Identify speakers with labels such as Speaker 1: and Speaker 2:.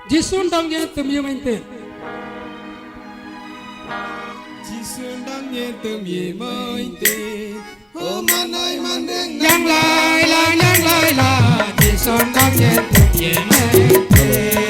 Speaker 1: Chỉ xuân đông nhé tụm yêu anh tên.
Speaker 2: Chỉ xuân đông nhé tụm yêu anh tên. Ô man ơi man đen
Speaker 1: Nhang lại là chỉ xuân đông nhé tụm yêu anh tên.